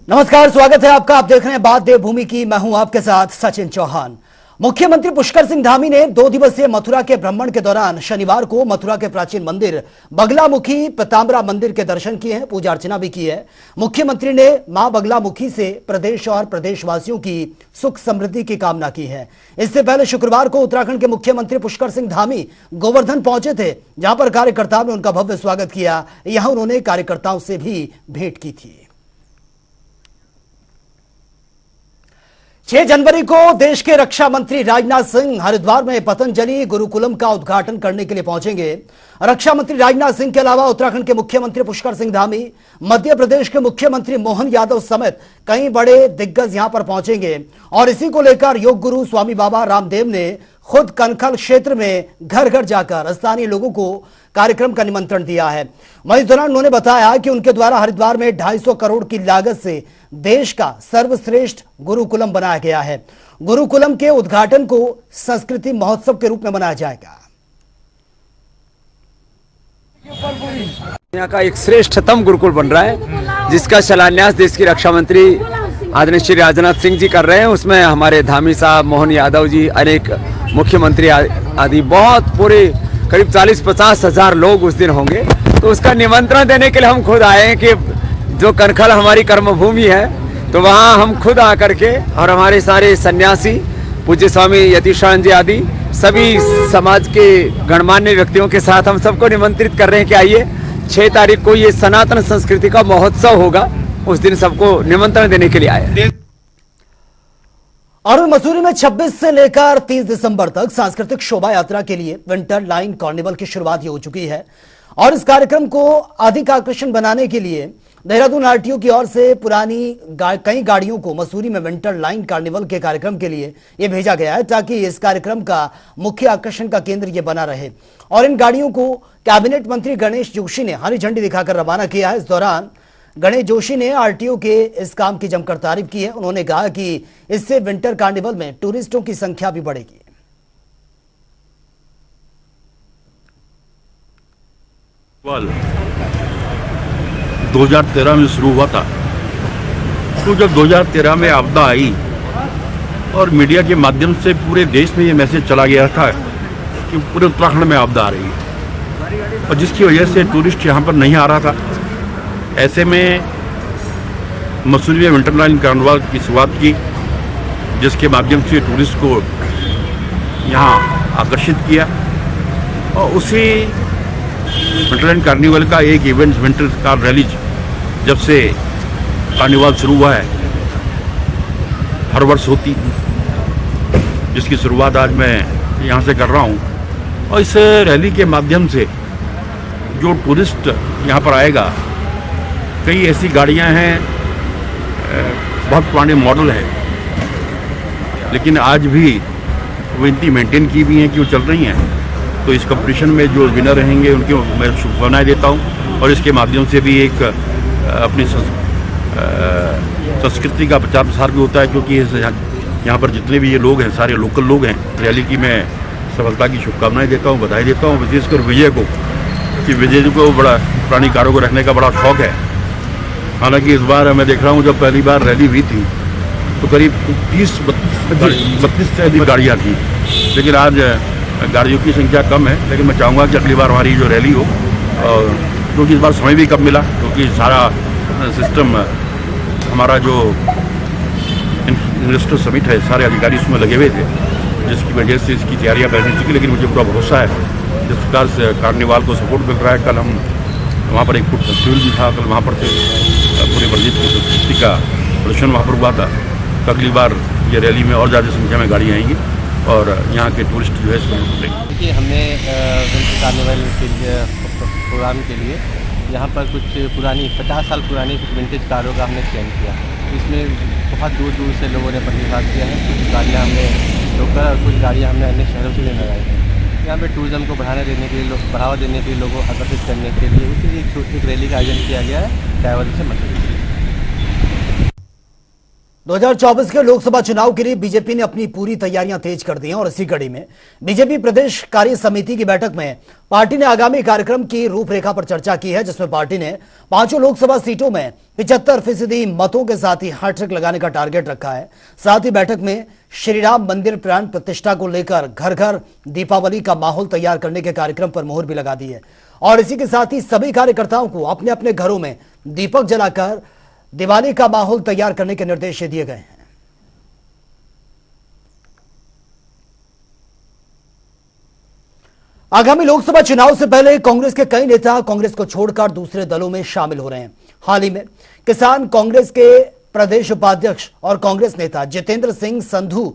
नमस्कार, स्वागत है आपका। आप देख रहे हैं बात देवभूमि की। मैं हूं आपके साथ सचिन चौहान। मुख्यमंत्री पुष्कर सिंह धामी ने 2 दिवसीय मथुरा के भ्रमण के दौरान शनिवार को मथुरा के प्राचीन मंदिर बगलामुखी पीताम्बरा मंदिर के दर्शन किए हैं, पूजा अर्चना भी की है। मुख्यमंत्री ने मां बगलामुखी से प्रदेश और प्रदेशवासियों की सुख समृद्धि की कामना की है। इससे पहले शुक्रवार को उत्तराखंड के मुख्यमंत्री पुष्कर सिंह धामी गोवर्धन पहुंचे थे, जहां पर कार्यकर्ताओं ने उनका भव्य स्वागत किया। यहां उन्होंने कार्यकर्ताओं से भी भेंट की थी। 6 जनवरी को देश के रक्षा मंत्री राजनाथ सिंह हरिद्वार में पतंजलि गुरुकुलम का उद्घाटन करने के लिए पहुंचेंगे। रक्षा मंत्री राजनाथ सिंह के अलावा उत्तराखंड के मुख्यमंत्री पुष्कर सिंह धामी, मध्य प्रदेश के मुख्यमंत्री मोहन यादव समेत कई बड़े दिग्गज यहां पर पहुंचेंगे। और इसी को लेकर योग गुरु स्वामी बाबा रामदेव ने खुद कनखल क्षेत्र में घर घर जाकर स्थानीय लोगों को कार्यक्रम का निमंत्रण दिया है। वहीं इस दौरान उन्होंने बताया कि उनके द्वारा हरिद्वार में 250 करोड़ की लागत से देश का सर्वश्रेष्ठ गुरुकुलम बनाया गया है। गुरुकुलम के उद्घाटन को संस्कृति महोत्सव के रूप में मनाया जाएगा। यहाँ का एक श्रेष्ठतम गुरुकुल बन रहा है, जिसका शिलान्यास देश की रक्षा मंत्री आदरणीय श्री राजनाथ सिंह जी कर रहे हैं। उसमें हमारे धामी साहब, मोहन यादव जी, अनेक मुख्यमंत्री आदि बहुत पूरे करीब 40-50 हजार लोग उस दिन होंगे। तो उसका निमंत्रण देने के लिए हम खुद आए हैं कि जो कनखल हमारी कर्मभूमि है, तो वहाँ हम खुद आकर के और हमारे सारे सन्यासी, पूज्य स्वामी यतीशानंद जी आदि सभी समाज के गणमान्य व्यक्तियों के साथ हम सबको निमंत्रित कर रहे हैं कि आइए 6 तारीख को ये सनातन संस्कृति का महोत्सव होगा। उस दिन सबको निमंत्रण देने के लिए आए। और मसूरी में 26 से लेकर 30 दिसंबर तक सांस्कृतिक शोभा यात्रा के लिए विंटर लाइन कार्निवल की शुरुआत हो चुकी है। और इस कार्यक्रम को अधिक आकर्षण बनाने के लिए देहरादून आरटीओ की ओर से पुरानी कई गाड़ियों को मसूरी में विंटर लाइन कार्निवल के कार्यक्रम के लिए ये भेजा गया है, ताकि इस कार्यक्रम का मुख्य आकर्षण का केंद्र ये बना रहे। और इन गाड़ियों को कैबिनेट मंत्री गणेश जोशी ने हरी झंडी दिखाकर रवाना किया है। इस दौरान गणेश जोशी ने आरटीओ के इस काम की जमकर तारीफ की है। उन्होंने कहा कि इससे विंटर कार्निवल में टूरिस्टों की संख्या भी बढ़ेगी। 2013 में शुरू हुआ था। तो जब 2013 में आपदा आई और मीडिया के माध्यम से पूरे देश में ये मैसेज चला गया था कि पूरे उत्तराखंड में आपदा आ रही है, और जिसकी वजह से टूरिस्ट यहाँ पर नहीं आ रहा था। ऐसे में मसूरी में विंटर लाइन कार्निवल की शुरुआत की, जिसके माध्यम से टूरिस्ट को यहाँ आकर्षित किया। और उसी विंटर लाइन कार्निवल का एक इवेंट विंटर कार रैली, जब से कार्निवल शुरू हुआ है, हर वर्ष होती, जिसकी शुरुआत आज मैं यहाँ से कर रहा हूँ। और इस रैली के माध्यम से जो टूरिस्ट यहाँ पर आएगा, कई ऐसी गाड़ियाँ हैं, बहुत पुराने मॉडल हैं, लेकिन आज भी वो इतनी मेंटेन की भी हैं कि वो चल रही हैं। तो इस कंपटीशन में जो विनर रहेंगे उनके मैं शुभकामनाएं देता हूं। और इसके माध्यम से भी एक अपनी संस्कृति का प्रचार प्रसार भी होता है, क्योंकि यहाँ पर जितने भी ये लोग हैं, सारे लोकल लोग हैं। रैली की मैं सफलता की शुभकामनाएं देता हूँ, बधाई देता हूँ, विशेषकर विजय को, कि विजय को बड़ा पुरानी कारों को रखने का बड़ा शौक है। हालांकि इस बार मैं देख रहा हूँ, जब पहली बार रैली हुई थी तो करीब 32 से अधिक गाड़ियाँ थी, लेकिन आज गाड़ियों की संख्या कम है। लेकिन मैं चाहूँगा कि अगली बार हमारी जो रैली हो, और क्योंकि इस बार समय भी कम मिला, क्योंकि सारा सिस्टम हमारा जो इन्वेस्टर समिट है, सारे अधिकारी उसमें लगे हुए थे, जिसकी वजह से इसकी तैयारियाँ पहले चुकी। लेकिन मुझे पूरा भरोसा है, जिस प्रकार से कार्निवाल को सपोर्ट मिल रहा है। कल हम वहाँ पर एक फूड फेस्टिवल भी था, कल वहाँ पर से पूरे प्रदेश की संस्कृति का प्रदर्शन वहाँ पर हुआ था। तो अगली बार ये रैली में और ज़्यादा संख्या में गाड़ियाँ आएंगी और यहाँ के टूरिस्ट जो है देखिए, हमने विंटर कार्निवल के लिए प्रोग्राम के लिए यहाँ पर कुछ पुरानी 50 साल पुरानी कुछ विंटेज कारों का हमने चयन किया। इसमें बहुत दूर दूर से लोगों ने प्रतिभाग किया है। कुछ गाड़ियाँ हमने लोकल और कुछ गाड़ियाँ हमने अन्य शहरों से लेकर आई हैं। यहाँ पे टूरिज्म को बढ़ावा देने के लिए, लोगों को आकर्षित करने के लिए एक रैली का आयोजन किया गया है डायवर्जन से मसूरी। 2024 के लोकसभा चुनाव के लिए बीजेपी ने अपनी पूरी तैयारियां तेज कर दी हैं और इसी कड़ी में बीजेपी प्रदेश कार्य समिति की बैठक में पार्टी ने आगामी कार्यक्रम की रूपरेखा पर चर्चा की है, जिसमें पार्टी ने 5 लोकसभा सीटों में 75% मतों के साथ ही हैट्रिक लगाने का टारगेट रखा है। साथ ही बैठक में श्री राम मंदिर प्राण प्रतिष्ठा को लेकर घर घर दीपावली का माहौल तैयार करने के कार्यक्रम पर मोहर भी लगा दी है और इसी के साथ ही सभी कार्यकर्ताओं को अपने अपने घरों में दीपक जलाकर दिवाली का माहौल तैयार करने के निर्देश दिए गए हैं। आगामी लोकसभा चुनाव से पहले कांग्रेस के कई नेता कांग्रेस को छोड़कर दूसरे दलों में शामिल हो रहे हैं। हाल ही में किसान कांग्रेस के प्रदेश उपाध्यक्ष और कांग्रेस नेता जितेंद्र सिंह संधू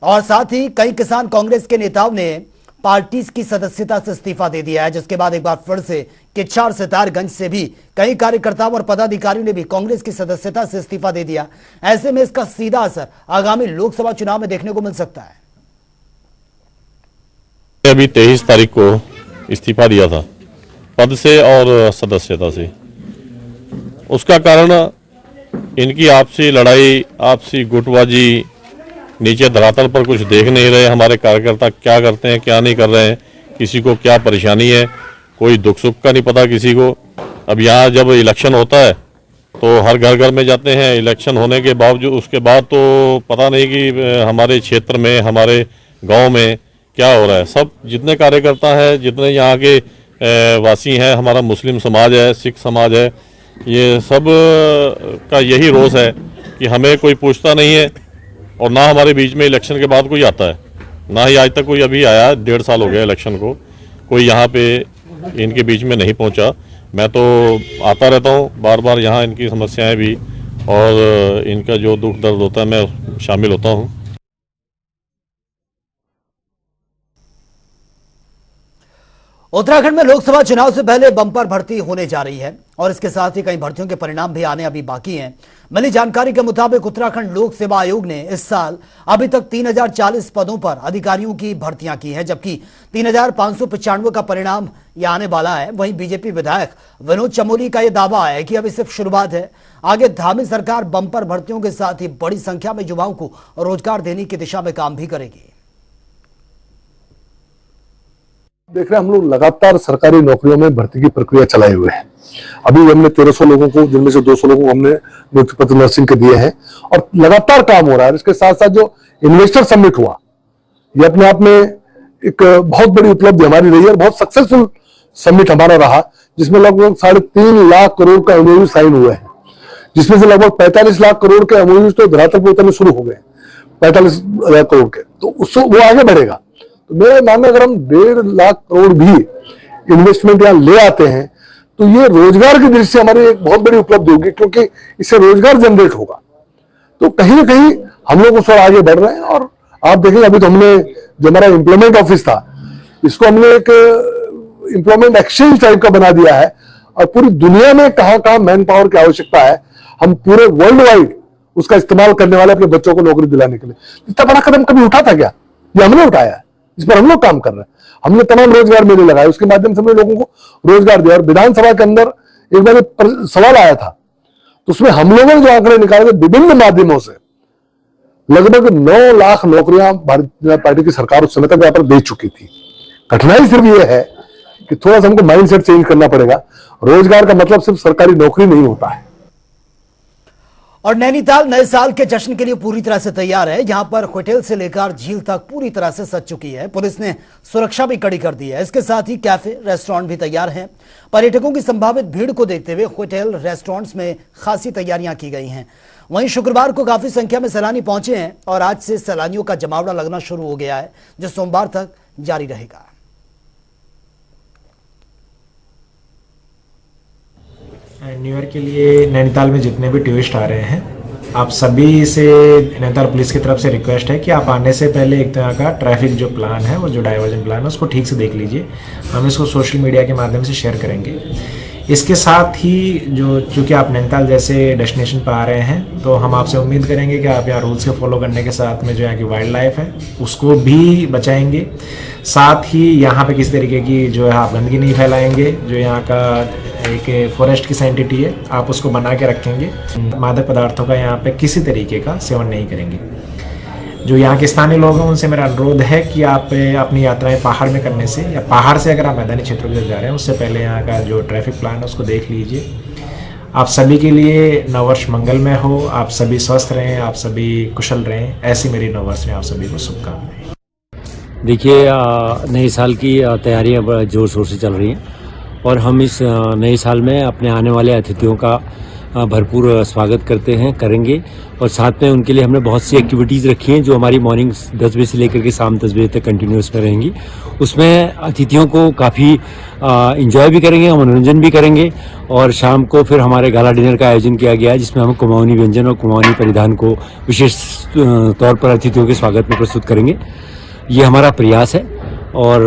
और साथ ही कई किसान कांग्रेस के नेताओं ने पार्टी की सदस्यता से इस्तीफा दे दिया है, जिसके बाद एक बार फिर से किच्चार सितारगंज से भी कई कार्यकर्ताओं और पदाधिकारियों ने भी कांग्रेस की सदस्यता से इस्तीफा दे दिया। ऐसे में इसका सीधा असर आगामी लोकसभा चुनाव में देखने को मिल सकता है। अभी 23 तारीख को इस्तीफा दिया था पद से और सदस्यता से। उसका कारण इनकी आपसी लड़ाई, आपसी गुटबाजी, नीचे धरातल पर कुछ देख नहीं रहे हमारे कार्यकर्ता क्या करते हैं क्या नहीं कर रहे हैं, किसी को क्या परेशानी है, कोई दुख सुख का नहीं पता किसी को। अब यहाँ जब इलेक्शन होता है तो हर घर घर में जाते हैं, इलेक्शन होने के बावजूद उसके बाद तो पता नहीं कि हमारे क्षेत्र में, हमारे गांव में क्या हो रहा है। सब जितने कार्यकर्ता हैं, जितने यहाँ के वासी हैं, हमारा मुस्लिम समाज है, सिख समाज है, ये सब का यही रोष है कि हमें कोई पूछता नहीं है और ना हमारे बीच में इलेक्शन के बाद कोई आता है, ना ही आज तक कोई अभी आया। 1.5 साल हो गया इलेक्शन को, कोई यहाँ पे इनके बीच में नहीं पहुँचा। मैं तो आता रहता हूँ बार बार, यहाँ इनकी समस्याएं भी और इनका जो दुख दर्द होता है मैं शामिल होता हूँ। उत्तराखंड में लोकसभा चुनाव से पहले बम्पर भर्ती होने जा रही है और इसके साथ ही कई भर्तियों के परिणाम भी आने अभी बाकी हैं। मिली जानकारी के मुताबिक उत्तराखंड लोक सेवा आयोग ने इस साल अभी तक 3040 पदों पर अधिकारियों की भर्तियां की है, जबकि 3595 का परिणाम यह आने वाला है। वहीं बीजेपी विधायक विनोद चमोली का यह दावा है कि अभी सिर्फ शुरुआत है, आगे धामी सरकार बम्पर भर्तियों के साथ ही बड़ी संख्या में युवाओं को रोजगार देने की दिशा में काम भी करेगी। देख रहे हैं हम लोग लगातार सरकारी नौकरियों में भर्ती की प्रक्रिया चलाए हुए हैं। अभी हमने 1300 लोगों को, जिनमें से 200 लोगों को हमने नियुक्ति पत्र नर्सिंग के दिए हैं और लगातार काम हो रहा है। इसके साथ साथ जो इन्वेस्टर समिट हुआ, ये अपने आप में एक बहुत बड़ी उपलब्धि हमारी रही है और बहुत सक्सेसफुल समिट हमारा रहा, जिसमें लगभग 3.5 लाख करोड़ का एमओयू साइन हुए हैं, जिसमें से लगभग 45 लाख करोड़ के एमओयू तो धरातल पर उतरने शुरू हो गए, 45,000 करोड़ के, तो उससे वो आगे बढ़ेगा। तो मेरा मानना अगर हम 1.5 लाख करोड़ भी इन्वेस्टमेंट यहाँ ले आते हैं तो ये रोजगार की दृष्टि से हमारी एक बहुत बड़ी उपलब्धि होगी, क्योंकि इससे रोजगार जनरेट होगा। तो कहीं ना कहीं हम लोग उस ओर आगे बढ़ रहे हैं। और आप देखेंगे अभी तो हमने जो हमारा एम्प्लॉयमेंट ऑफिस था, इसको हमने एक एम्प्लॉयमेंट एक्सचेंज टाइप का बना दिया है और पूरी दुनिया में कहां कहां मैन पावर की आवश्यकता है, हम पूरे वर्ल्ड वाइड उसका इस्तेमाल करने वाले अपने बच्चों को नौकरी दिलाने के लिए। इतना बड़ा कदम कभी उठा था क्या? ये हमने उठाया है, इस पर हम लोग काम कर रहे हैं। हमने तमाम रोजगार मेले लगाए, उसके माध्यम से हमने लोगों को रोजगार दिया। और विधानसभा के अंदर एक बार एक सवाल आया था, तो उसमें हम लोगों ने जो आंकड़े निकाले थे विभिन्न माध्यमों से, लगभग 9 लाख नौकरियां भारतीय जनता पार्टी की सरकार उस समय तक यहाँ पर दे चुकी थी। कठिनाई सिर्फ ये है कि थोड़ा सा हमको माइंडसेट चेंज करना पड़ेगा। रोजगार का मतलब सिर्फ सरकारी नौकरी नहीं होता है। और नैनीताल नए साल के जश्न के लिए पूरी तरह से तैयार है। यहां पर होटल से लेकर झील तक पूरी तरह से सज चुकी है। पुलिस ने सुरक्षा भी कड़ी कर दी है। इसके साथ ही कैफे, रेस्टोरेंट भी तैयार हैं। पर्यटकों की संभावित भीड़ को देखते हुए होटल, रेस्टोरेंट्स में खासी तैयारियां की गई हैं। वहीं शुक्रवार को काफी संख्या में सैलानी पहुंचे हैं और आज से सैलानियों का जमावड़ा लगना शुरू हो गया है, जो सोमवार तक जारी रहेगा। न्यू ईयर के लिए नैनीताल में जितने भी टूरिस्ट आ रहे हैं, आप सभी से नैनीताल पुलिस की तरफ से रिक्वेस्ट है कि आप आने से पहले एक तरह का ट्रैफिक जो प्लान है, वो जो डाइवर्जन प्लान है, उसको ठीक से देख लीजिए। हम इसको सोशल मीडिया के माध्यम से शेयर करेंगे। इसके साथ ही जो चूँकि आप नैनीताल जैसे डेस्टिनेशन पर आ रहे हैं, तो हम आपसे उम्मीद करेंगे कि आप यहाँ रूल्स के फॉलो करने के साथ में जो यहाँ की वाइल्ड लाइफ है उसको भी बचाएंगे। साथ ही यहाँ पे किसी तरीके की जो है आप गंदगी नहीं फैलाएंगे। जो यहाँ का एक फॉरेस्ट की एंटिटी है, आप उसको बना के रखेंगे। मादक पदार्थों का यहाँ पे किसी तरीके का सेवन नहीं करेंगे। जो यहाँ के स्थानीय लोग हैं उनसे मेरा अनुरोध है कि आप अपनी यात्राएं पहाड़ में करने से या पहाड़ से अगर आप मैदानी क्षेत्रों की तरफ जा रहे हैं उससे पहले यहाँ का जो ट्रैफिक प्लान है उसको देख लीजिए। आप सभी के लिए नववर्ष मंगलमय हो, आप सभी स्वस्थ रहें, आप सभी कुशल रहें, ऐसी मेरी नववर्ष में आप सभी को शुभकामनाएं। देखिए, नए साल की तैयारियां बड़ा जोर शोर से चल रही हैं और हम इस नए साल में अपने आने वाले अतिथियों का भरपूर स्वागत करेंगे और साथ में उनके लिए हमने बहुत सी एक्टिविटीज़ रखी हैं जो हमारी मॉर्निंग 10 बजे से लेकर के शाम 10 बजे तक कंटिन्यूस में रहेंगी। उसमें अतिथियों को काफ़ी इंजॉय भी करेंगे, मनोरंजन भी करेंगे और शाम को फिर हमारे गाला डिनर का आयोजन किया गया है जिसमें हम कुमाऊनी व्यंजन और कुमाऊनी परिधान को विशेष तौर पर अतिथियों के स्वागत में प्रस्तुत करेंगे। ये हमारा प्रयास है और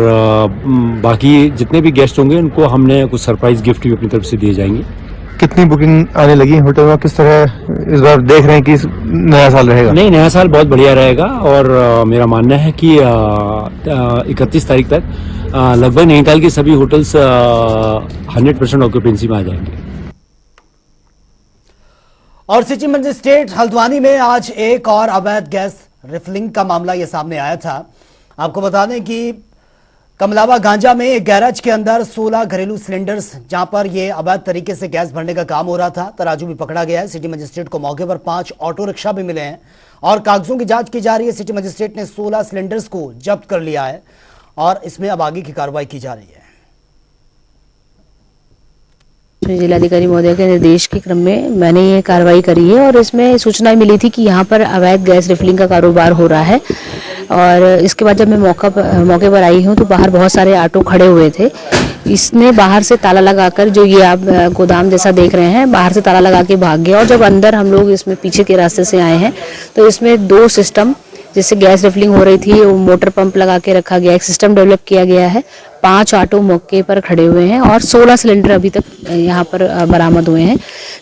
बाकी जितने भी गेस्ट होंगे उनको हमने कुछ सरप्राइज गिफ्ट भी अपनी तरफ से दिए जाएंगे। कितनी बुकिंग आने लगी होटल में? किस तरह इस बार देख रहे हैं कि नया साल रहेगा? नहीं, नया साल बहुत बढ़िया रहेगा और मेरा मानना है कि 31 तारीख तक लगभग नैनीताल के सभी होटल्स 100% ऑक्यूपेंसी में आ जाएंगे। और सिटी मजिस्ट्रेट हल्द्वानी में आज एक और अवैध गैस रिफिलिंग का मामला ये सामने आया था। आपको बता दें कि कमलावा गांजा में एक गैराज के अंदर 16 घरेलू सिलेंडर्स जहां पर ये अवैध तरीके से गैस भरने का काम हो रहा था, तराजू भी पकड़ा गया है। सिटी मजिस्ट्रेट को मौके पर 5 ऑटो रिक्शा भी मिले हैं और कागजों की जांच की जा रही है। सिटी मजिस्ट्रेट ने 16 सिलेंडर्स को जब्त कर लिया है और इसमें अब आगे की कार्रवाई की जा रही है। जिलाधिकारी महोदय के निर्देश के क्रम में मैंने ये कार्रवाई करी है और इसमें सूचना मिली थी कि यहाँ पर अवैध गैस रिफिलिंग का कारोबार हो रहा है और इसके बाद जब मैं मौके पर आई हूँ तो बाहर बहुत सारे ऑटो खड़े हुए थे। इसने बाहर से ताला लगाकर, जो ये आप गोदाम जैसा देख रहे हैं, बाहर से ताला लगा के भाग गया और जब अंदर हम लोग इसमें पीछे के रास्ते से आए हैं तो इसमें 2 सिस्टम जिससे गैस रिफिलिंग हो रही थी, वो मोटर पंप लगा के रखा गया, एक सिस्टम डेवलप किया गया है। 5 ऑटो मौके पर खड़े हुए हैं और 16 सिलेंडर अभी तक यहाँ पर बरामद हुए हैं,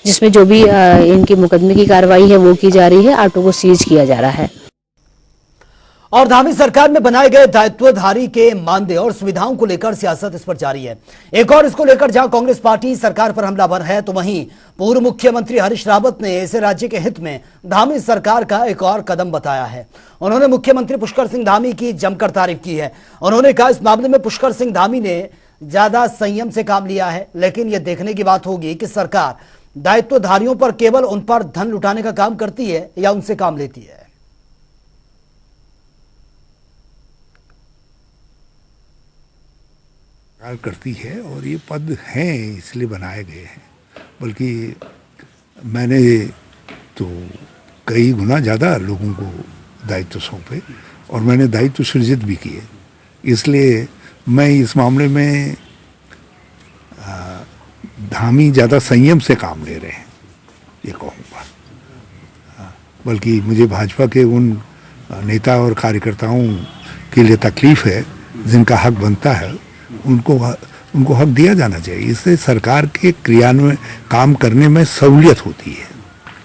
जिसमें जो भी इनकी मुकदमे की कार्रवाई है वो की जा रही है। ऑटो को सीज किया जा रहा है। और धामी सरकार में बनाए गए दायित्वधारी के मानदेय और सुविधाओं को लेकर सियासत इस पर जारी है। एक और इसको लेकर जहां कांग्रेस पार्टी सरकार पर हमलावर है तो वहीं पूर्व मुख्यमंत्री हरीश रावत ने इसे राज्य के हित में धामी सरकार का एक और कदम बताया है। उन्होंने मुख्यमंत्री पुष्कर सिंह धामी की जमकर तारीफ की है। उन्होंने कहा इस मामले में पुष्कर सिंह धामी ने ज्यादा संयम से काम लिया है, लेकिन यह देखने की बात होगी कि सरकार दायित्वधारियों पर केवल उन पर धन लुटाने का काम करती है या उनसे काम लेती है। करती है और ये पद हैं इसलिए बनाए गए हैं, बल्कि मैंने तो कई गुना ज़्यादा लोगों को दायित्व सौंपे और मैंने दायित्व सृजित भी किए। इसलिए मैं इस मामले में धामी ज़्यादा संयम से काम ले रहे हैं ये कहूँगा। बल्कि मुझे भाजपा के उन नेता और कार्यकर्ताओं के लिए तकलीफ है जिनका हक बनता है, उनको हक दिया जाना चाहिए। इससे सरकार के क्रियान्वयन काम करने में सहूलियत होती है।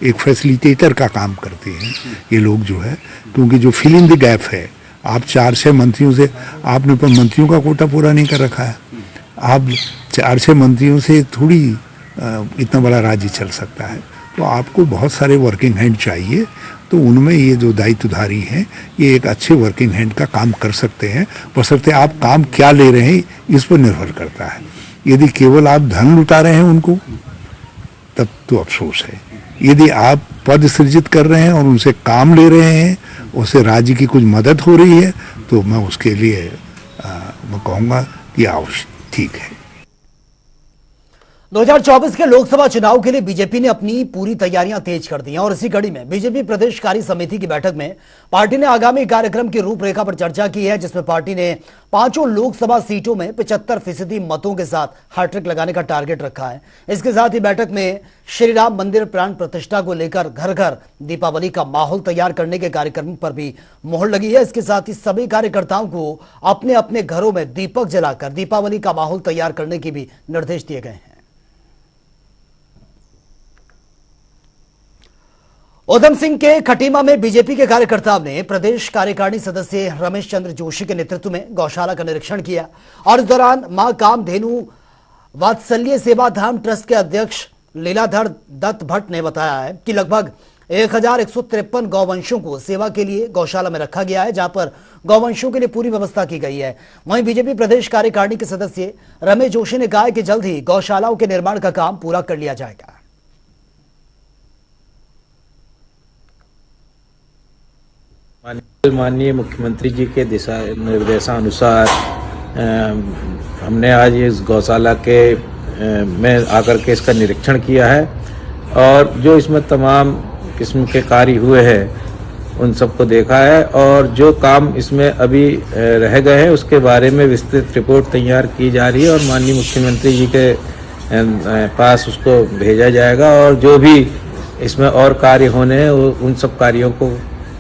एक फैसिलिटेटर का काम करते हैं ये लोग जो है, क्योंकि जो फिल इन द गैप है, आप 4-6 मंत्रियों से, आपने पर मंत्रियों का कोटा पूरा नहीं कर रखा है। आप 4-6 मंत्रियों से थोड़ी इतना बड़ा राज्य चल सकता है, तो आपको बहुत सारे वर्किंग हैंड चाहिए। तो उनमें ये जो दायित्वधारी हैं ये एक अच्छे वर्किंग हैंड का काम कर सकते हैं, बशर्ते आप काम क्या ले रहे हैं इस पर निर्भर करता है। यदि केवल आप धन लुटा रहे हैं उनको, तब तो अफसोस है। यदि आप पद सृजित कर रहे हैं और उनसे काम ले रहे हैं, उससे राज्य की कुछ मदद हो रही है, तो मैं उसके लिए मैं कहूँगा कि ठीक है। 2024 के लोकसभा चुनाव के लिए बीजेपी ने अपनी पूरी तैयारियां तेज कर दी हैं और इसी कड़ी में बीजेपी प्रदेश कार्य समिति की बैठक में पार्टी ने आगामी कार्यक्रम की रूपरेखा पर चर्चा की है, जिसमें पार्टी ने 5 लोकसभा सीटों में 75% मतों के साथ हैट्रिक लगाने का टारगेट रखा है। इसके साथ ही बैठक में श्री राम मंदिर प्राण प्रतिष्ठा को लेकर घर घर दीपावली का माहौल तैयार करने के कार्यक्रम पर भी मोहर लगी है। इसके साथ ही सभी कार्यकर्ताओं को अपने अपने घरों में दीपक जलाकर दीपावली का माहौल तैयार करने के भी निर्देश दिए गए हैं। उधम सिंह के खटीमा में बीजेपी के कार्यकर्ताओं ने प्रदेश कार्यकारिणी सदस्य रमेश चंद्र जोशी के नेतृत्व में गौशाला का निरीक्षण किया और इस दौरान मां कामधेनु वात्सल्य सेवा धाम ट्रस्ट के अध्यक्ष लीलाधर दत्त भट्ट ने बताया है कि लगभग 1153 गौवंशों को सेवा के लिए गौशाला में रखा गया है, जहां पर गौवंशों के लिए पूरी व्यवस्था की गई है। वहीं बीजेपी प्रदेश कार्यकारिणी के सदस्य रमेश जोशी ने कहा कि जल्द ही गौशालाओं के निर्माण का काम पूरा कर लिया जाएगा। माननीय मुख्यमंत्री जी के दिशा निर्देशानुसार हमने आज इस गौशाला के में आकर के इसका निरीक्षण किया है और जो इसमें तमाम किस्म के कार्य हुए हैं उन सबको देखा है और जो काम इसमें अभी रह गए हैं उसके बारे में विस्तृत रिपोर्ट तैयार की जा रही है और माननीय मुख्यमंत्री जी के पास उसको भेजा जाएगा और जो भी इसमें और कार्य होने हैं उन सब कार्यों को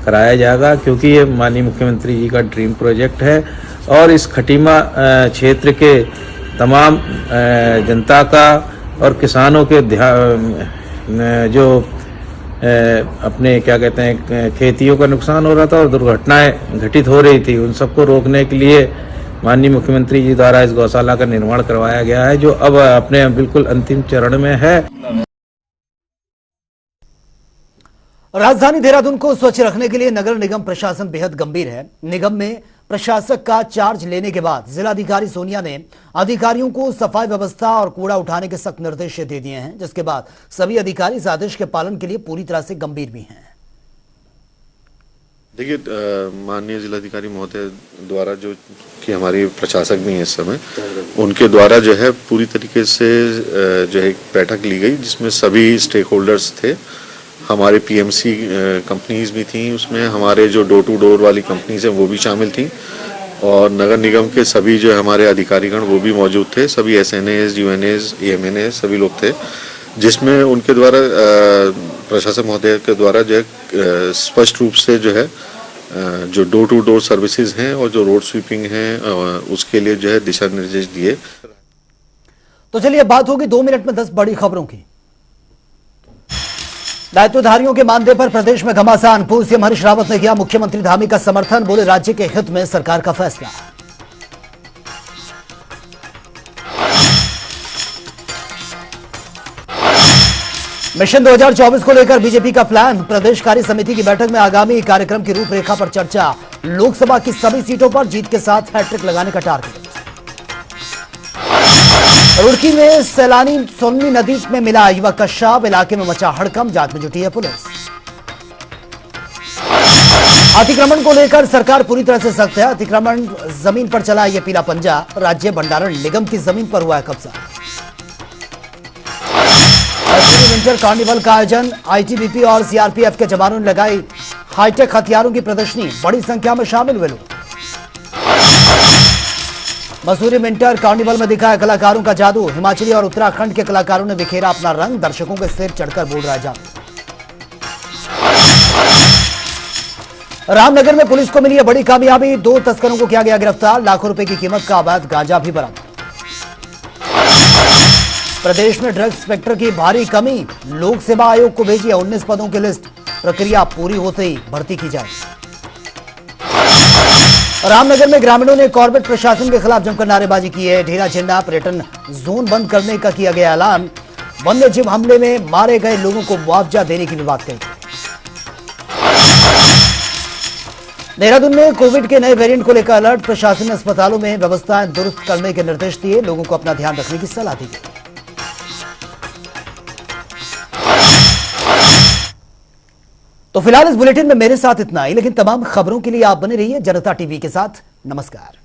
कराया जाएगा, क्योंकि ये माननीय मुख्यमंत्री जी का ड्रीम प्रोजेक्ट है और इस खटीमा क्षेत्र के तमाम जनता का और किसानों के जो अपने क्या कहते हैं खेतियों का नुकसान हो रहा था और दुर्घटनाएं घटित हो रही थी, उन सबको रोकने के लिए माननीय मुख्यमंत्री जी द्वारा इस गौशाला का निर्माण करवाया गया है, जो अब अपने बिल्कुल अंतिम चरण में है। राजधानी देहरादून को स्वच्छ रखने के लिए नगर निगम प्रशासन बेहद गंभीर है। निगम में प्रशासक का चार्ज लेने के बाद जिलाधिकारी सोनिया ने अधिकारियों को सफाई व्यवस्था और कूड़ा उठाने के सख्त निर्देश दे दिए हैं, जिसके बाद सभी अधिकारी इस आदेश के पालन के लिए पूरी तरह से गंभीर भी हैं। देखिए, माननीय जिलाधिकारी महोदय द्वारा जो कि हमारी प्रशासक भी हैं इस समय, उनके द्वारा जो है पूरी तरीके से जो है एक बैठक ली गई जिसमें सभी स्टेक होल्डर्स थे। हमारे पीएमसी कंपनीज भी थी, उसमें हमारे जो डोर टू डोर वाली कंपनीज हैं वो भी शामिल थी और नगर निगम के सभी जो हमारे अधिकारीगण वो भी मौजूद थे। सभी एसएनएस, यूएनएस, एएमएनएस सभी लोग थे, जिसमें उनके द्वारा प्रशासक महोदय के द्वारा जो है स्पष्ट रूप से जो है जो डोर टू डोर सर्विसेज हैं और जो रोड स्वीपिंग है उसके लिए जो है दिशा निर्देश दिए। तो चलिए बात होगी 2 मिनट में 10 बड़ी खबरों की। दायित्वधारियों के मानदेय पर प्रदेश में घमासान, पूर्व सीएम हरीश रावत ने किया मुख्यमंत्री धामी का समर्थन, बोले राज्य के हित में सरकार का फैसला। मिशन 2024 को लेकर बीजेपी का प्लान, प्रदेश कार्य समिति की बैठक में आगामी कार्यक्रम की रूपरेखा पर चर्चा। लोकसभा की सभी सीटों पर जीत के साथ हैट्रिक लगाने का टारगेट। रुड़की में सैलानी सोनमी नदी में मिला युवक का शव, इलाके में मचा हड़कंप, जांच में जुटी है पुलिस। अतिक्रमण को लेकर सरकार पूरी तरह से सख्त है, अतिक्रमण जमीन पर चला ये पीला पंजा, राज्य भंडारण निगम की जमीन पर हुआ है कब्जा। विंटर कार्निवल का आयोजन, आईटीबीपी और सीआरपीएफ के जवानों ने लगाई हाईटेक हथियारों की प्रदर्शनी, बड़ी संख्या में शामिल हुए लोग। मसूरी विंटर कार्निवल में दिखाया कलाकारों का जादू, हिमाचली और उत्तराखंड के कलाकारों ने बिखेरा अपना रंग, दर्शकों के सिर चढ़कर बोल रहा है जादू। रामनगर में पुलिस को मिली है बड़ी कामयाबी, 2 तस्करों को किया गया गिरफ्तार, लाखों रुपए की कीमत का अवैध गांजा भी बरामद। प्रदेश में ड्रग्स इंस्पेक्टर की भारी कमी, लोक सेवा आयोग को भेजी 19 पदों की लिस्ट, प्रक्रिया पूरी होते ही भर्ती की जाए। रामनगर में ग्रामीणों ने कॉर्पोरेट प्रशासन के खिलाफ जमकर नारेबाजी की है, ढेरा झंडा, पर्यटन जोन बंद करने का किया गया ऐलान, वन्य जीव हमले में मारे गए लोगों को मुआवजा देने की भी बात कही। देहरादून में कोविड के नए वेरिएंट को लेकर अलर्ट, प्रशासन ने अस्पतालों में व्यवस्थाएं दुरुस्त करने के निर्देश दिए, लोगों को अपना ध्यान रखने की सलाह दी गई। तो फिलहाल इस बुलेटिन में मेरे साथ इतना ही, लेकिन तमाम खबरों के लिए आप बने रहिए जनता टीवी के साथ। नमस्कार।